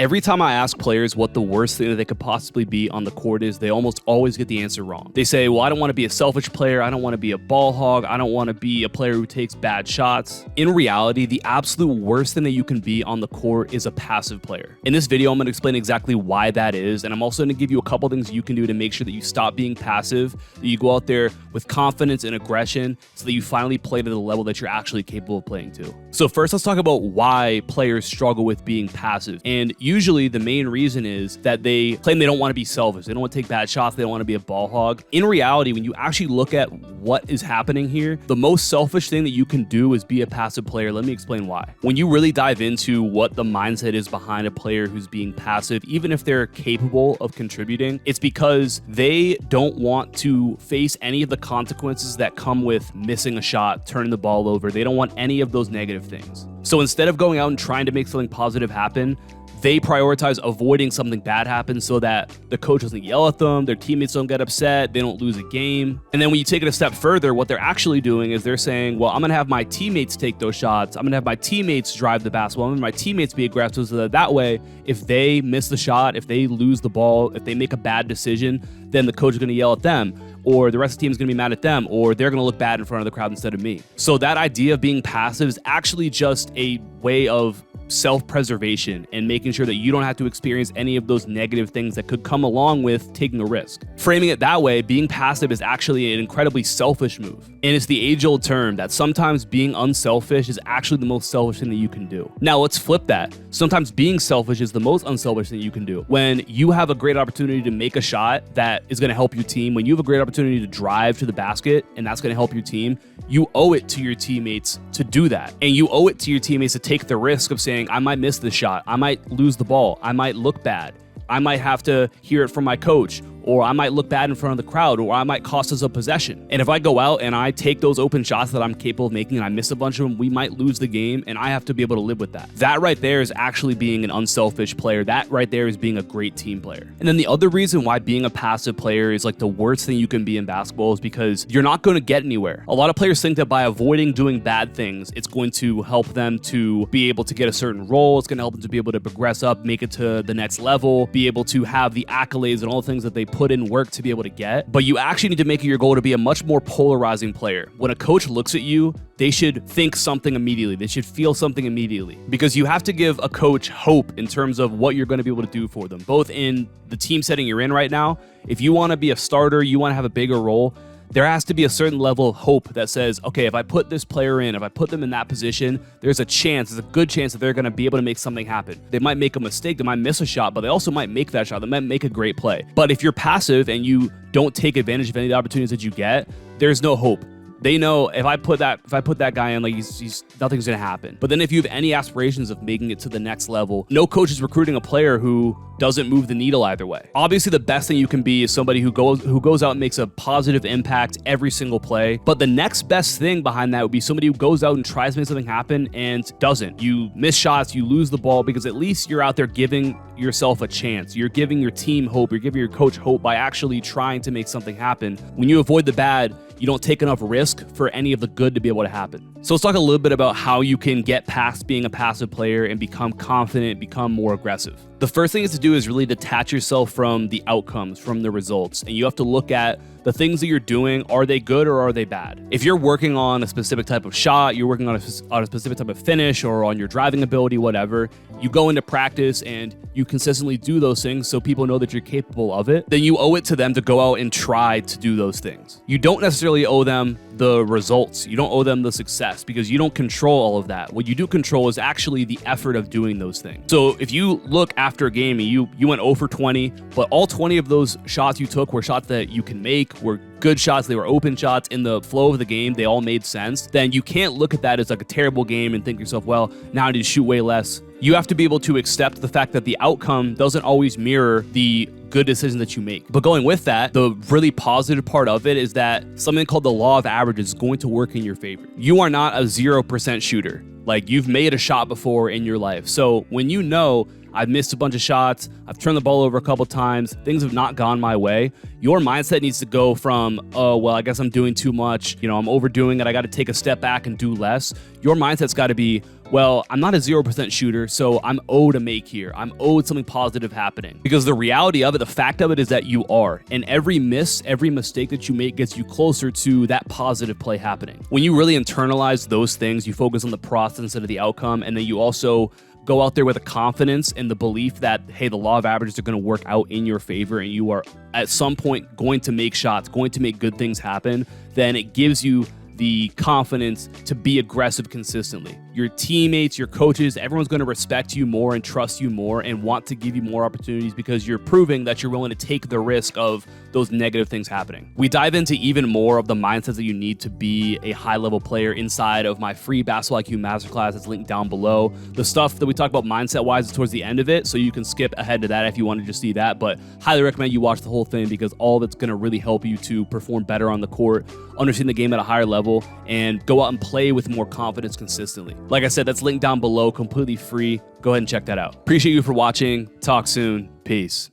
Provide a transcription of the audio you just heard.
Every time I ask players what the worst thing that they could possibly be on the court is, they almost always get the answer wrong. They say, well, I don't want to be a selfish player. I don't want to be a ball hog. I don't want to be a player who takes bad shots. In reality, the absolute worst thing that you can be on the court is a passive player. In this video, I'm going to explain exactly why that is. And I'm also going to give you a couple things you can do to make sure that you stop being passive, that you go out there with confidence and aggression so that you finally play to the level that you're actually capable of playing to. So first, let's talk about why players struggle with being passive. And usually the main reason is that they claim they don't want to be selfish. They don't want to take bad shots. They don't want to be a ball hog. In reality, when you actually look at what is happening here, the most selfish thing that you can do is be a passive player. Let me explain why. When you really dive into what the mindset is behind a player who's being passive, even if they're capable of contributing, it's because they don't want to face any of the consequences that come with missing a shot, turning the ball over. They don't want any of those negative things. So instead of going out and trying to make something positive happen, they prioritize avoiding something bad happen so that the coach doesn't yell at them, their teammates don't get upset, they don't lose a game. And then when you take it a step further, what they're actually doing is they're saying, well, I'm going to have my teammates take those shots. I'm going to have my teammates drive the basketball. I'm going to have my teammates be aggressive so that way, if they miss the shot, if they lose the ball, if they make a bad decision, then the coach is going to yell at them, or the rest of the team is going to be mad at them, or they're going to look bad in front of the crowd instead of me. So that idea of being passive is actually just a way of self-preservation and making sure that you don't have to experience any of those negative things that could come along with taking a risk. Framing it that way, being passive is actually an incredibly selfish move. And it's the age-old term that sometimes being unselfish is actually the most selfish thing that you can do. Now let's flip that. Sometimes being selfish is the most unselfish thing you can do. When you have a great opportunity to make a shot that is going to help your team, when you have a great opportunity to drive to the basket and that's going to help your team, you owe it to your teammates to do that. And you owe it to your teammates to take the risk of saying, I might miss this shot, I might lose the ball, I might look bad, I might have to hear it from my coach, or I might look bad in front of the crowd, or I might cost us a possession. And if I go out and I take those open shots that I'm capable of making and I miss a bunch of them, we might lose the game, and I have to be able to live with that. That right there is actually being an unselfish player. That right there is being a great team player. And then the other reason why being a passive player is like the worst thing you can be in basketball is because you're not going to get anywhere. A lot of players think that by avoiding doing bad things, it's going to help them to be able to get a certain role. It's going to help them to be able to progress up, make it to the next level, be able to have the accolades and all the things that they put in work to be able to get. But you actually need to make it your goal to be a much more polarizing player. When a coach looks at you, they should think something immediately. They should feel something immediately, because you have to give a coach hope in terms of what you're going to be able to do for them, both in the team setting you're in right now. If you want to be a starter, you want to have a bigger role, there has to be a certain level of hope that says, okay, if I put this player in, if I put them in that position, there's a good chance that they're going to be able to make something happen. They might make a mistake, they might miss a shot, but they also might make that shot. They might make a great play. But if you're passive and you don't take advantage of any of the opportunities that you get, there's no hope. They know if I put that guy in, like he's nothing's gonna happen. But then if you have any aspirations of making it to the next level, no coach is recruiting a player who doesn't move the needle either way. Obviously, the best thing you can be is somebody who goes out and makes a positive impact every single play. But the next best thing behind that would be somebody who goes out and tries to make something happen and doesn't. You miss shots, you lose the ball, because at least you're out there giving yourself a chance. You're giving your team hope. You're giving your coach hope by actually trying to make something happen. When you avoid the bad, you don't take enough risk for any of the good to be able to happen. So let's talk a little bit about how you can get past being a passive player and become confident, become more aggressive. The first thing is to do is really detach yourself from the outcomes, from the results. And you have to look at the things that you're doing. Are they good or are they bad? If you're working on a specific type of shot, you're working on a specific type of finish, or on your driving ability, whatever, you go into practice and you consistently do those things so people know that you're capable of it, then you owe it to them to go out and try to do those things. You don't necessarily owe them the results. You don't owe them the success, because you don't control all of that. What you do control is actually the effort of doing those things. So if you look after a game and you went 0 for 20, but all 20 of those shots you took were shots that you can make, were good shots, they were open shots in the flow of the game, they all made sense, then you can't look at that as like a terrible game and think to yourself, well, now I need to shoot way less. You have to be able to accept the fact that the outcome doesn't always mirror the good decisions that you make. But going with that, the really positive part of it is that something called the law of averages is going to work in your favor. You are not a 0% shooter. Like, you've made a shot before in your life. So when you know I've missed a bunch of shots, I've turned the ball over a couple times, things have not gone my way, your mindset needs to go from, oh, well, I guess I'm doing too much, I'm overdoing it, I got to take a step back and do less. Your mindset's got to be, well, I'm not a 0% shooter, so I'm owed a make here. I'm owed something positive happening. Because the reality of it, the fact of it is that you are. And every miss, every mistake that you make gets you closer to that positive play happening. When you really internalize those things, you focus on the process instead of the outcome, and then you also go out there with a confidence and the belief that, hey, the law of averages are going to work out in your favor and you are at some point going to make shots, going to make good things happen, then it gives you the confidence to be aggressive consistently. Your teammates, your coaches, everyone's going to respect you more and trust you more and want to give you more opportunities because you're proving that you're willing to take the risk of those negative things happening. We dive into even more of the mindsets that you need to be a high-level player inside of my free Basketball IQ Masterclass that's linked down below. The stuff that we talk about mindset-wise is towards the end of it, so you can skip ahead to that if you want to just see that, but highly recommend you watch the whole thing because all of it's going to really help you to perform better on the court, understand the game at a higher level, and go out and play with more confidence consistently. Like I said, that's linked down below, completely free. Go ahead and check that out. Appreciate you for watching. Talk soon. Peace.